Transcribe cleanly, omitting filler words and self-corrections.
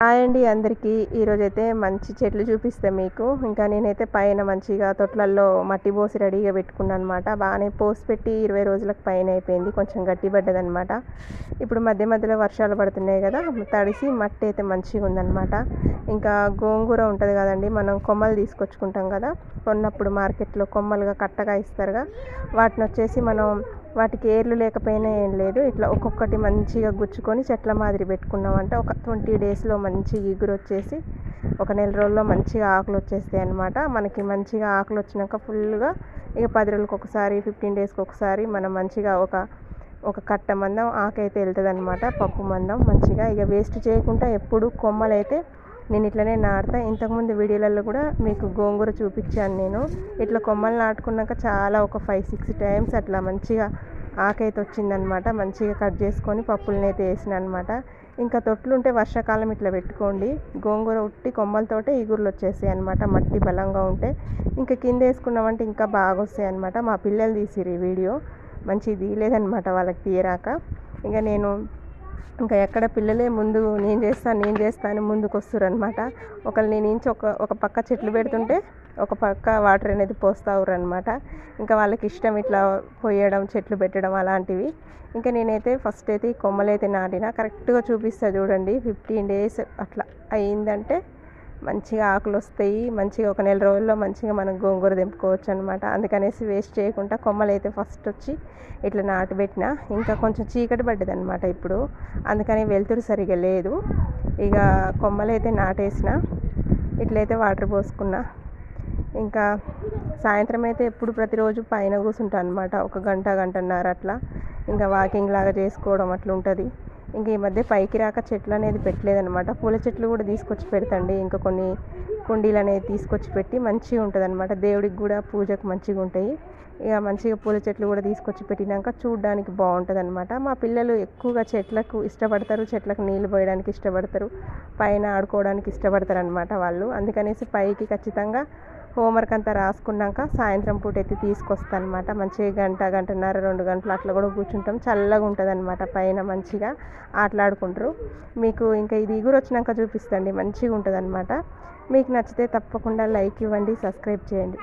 Hi అండి అందరికీ. ఈరోజైతే మంచి చెట్లు చూపిస్తా మీకు. ఇంకా నేనైతే పైన మంచిగా తొట్లల్లో మట్టి పోసి రెడీగా పెట్టుకున్నాను అనమాట. బాగానే పోసి పెట్టి 20 రోజులకు పైన అయిపోయింది, కొంచెం గట్టి పడ్డదనమాట. ఇప్పుడు మధ్య మధ్యలో వర్షాలు పడుతున్నాయి కదా, తడిసి మట్టి అయితే మంచిగా ఉందన్నమాట. ఇంకా గోంగూర ఉంటుంది కదండి, మనం కొమ్మలు తీసుకొచ్చుకుంటాం కదా, కొన్నప్పుడు మార్కెట్లో కొమ్మలుగా కట్టగా ఇస్తారుగా, వాటిని వచ్చేసి మనం వాటికి ఏర్లు లేకపోయినా ఏం లేదు, ఇట్లా ఒక్కొక్కటి మంచిగా గుచ్చుకొని చెట్ల మాదిరి పెట్టుకున్నామంటే ఒక 20 డేస్లో మంచి ఇగురు వచ్చేసి ఒక నెల రోజుల్లో మంచిగా ఆకులు వచ్చేస్తాయి అన్నమాట. మనకి మంచిగా ఆకులు వచ్చినాక ఫుల్గా ఇక 10 రోజులకు ఒకసారి 15 డేస్కి ఒకసారి మనం మంచిగా ఒక కట్ట మందం ఆకైతే వెళ్తుంది అనమాట, పప్పు మందం మంచిగా. ఇక వేస్ట్ చేయకుండా ఎప్పుడు కొమ్మలు అయితే నేను ఇట్లనే నాటుతా. ఇంతకుముందు వీడియోలలో కూడా మీకు గోంగూర చూపించాను నేను. ఇట్లా కొమ్మలు నాటుకున్నాక చాలా ఒక 5-6 టైమ్స్ అట్లా మంచిగా ఆకైతే వచ్చిందనమాట. మంచిగా కట్ చేసుకొని పప్పులని అయితే వేసిన అనమాట. ఇంకా తొట్లు ఉంటే వర్షాకాలం ఇట్లా పెట్టుకోండి, గోంగూర ఉట్టి కొమ్మలతోటే ఇగుర్లు వచ్చేసాయి అనమాట, మట్టి బలంగా ఉంటే. ఇంకా కింద వేసుకున్నామంటే ఇంకా బాగా వస్తాయి అనమాట. మా పిల్లలు తీసిరు ఈ వీడియో, మంచిగా తీయలేదనమాట వాళ్ళకి తీయరాక. ఇంకా నేను ఇంకా ఎక్కడ పిల్లలే ముందు నేను చేస్తాను అని ముందుకు వస్తారు అనమాట. ఒకళ్ళు నేను ఇంచి ఒక పక్క చెట్లు పెడుతుంటే ఒక పక్క వాటర్ అనేది పోస్తారు అనమాట. ఇంకా వాళ్ళకి ఇష్టం ఇట్లా పోయడం, చెట్లు పెట్టడం అలాంటివి. ఇంకా నేనైతే ఫస్ట్ అయితే ఈ కొమ్మలు అయితే నాటిన, కరెక్ట్గా చూపిస్తా చూడండి. 15 డేస్ అట్లా అయిందంటే మంచిగా ఆకులు వస్తాయి. మంచిగా ఒక నెల రోజుల్లో మంచిగా మనం గోంగూర దింపుకోవచ్చు అనమాట. అందుకనేసి వేస్ట్ చేయకుండా కొమ్మలు అయితే ఫస్ట్ వచ్చి ఇట్లా నాటిపెట్టిన. ఇంకా కొంచెం చీకటి పడ్డది అనమాట ఇప్పుడు, అందుకని వెలుతురు సరిగా లేదు. ఇక కొమ్మలు అయితే నాటేసిన, ఇట్లయితే వాటర్ పోసుకున్నా. ఇంకా సాయంత్రం అయితే ఎప్పుడు ప్రతిరోజు పైన కూర్చుంటాను అనమాట, ఒక గంటన్నర అట్లా. ఇంకా వాకింగ్ లాగా చేసుకోవడం అట్లా ఉంటుంది. ఇంక ఈ మధ్య పైకి రాక చెట్లు అనేది పెట్టలేదనమాట. పూల చెట్లు కూడా తీసుకొచ్చి పెడతండి, ఇంకా కొన్ని కుండీలు అనేది తీసుకొచ్చి పెట్టి మంచిగా ఉంటుంది అనమాట. దేవుడికి కూడా పూజకు మంచిగా ఉంటాయి. ఇక మంచిగా పూల చెట్లు కూడా తీసుకొచ్చి పెట్టినాక చూడడానికి బాగుంటుంది అనమాట. మా పిల్లలు ఎక్కువగా చెట్లకు ఇష్టపడతారు, చెట్లకు నీళ్ళు పోయడానికి ఇష్టపడతారు, పైన ఆడుకోవడానికి ఇష్టపడతారు అనమాట వాళ్ళు. అందుకనేసి పైకి ఖచ్చితంగా హోంవర్క్ అంతా రాసుకున్నాక సాయంత్రం పూట అయితే తీసుకొస్తాను అనమాట. మంచిగా గంటన్నర 2 గంటలు అట్లా కూడా కూర్చుంటాం, చల్లగా ఉంటుంది అనమాట. పైన మంచిగా ఆటలాడుకుంటారు. మీకు ఇంకా ఇది ఇగురు వచ్చినాక చూపిస్తండి, మంచిగా ఉంటుంది అనమాట. మీకు నచ్చితే తప్పకుండా లైక్ ఇవ్వండి, సబ్స్క్రైబ్ చేయండి.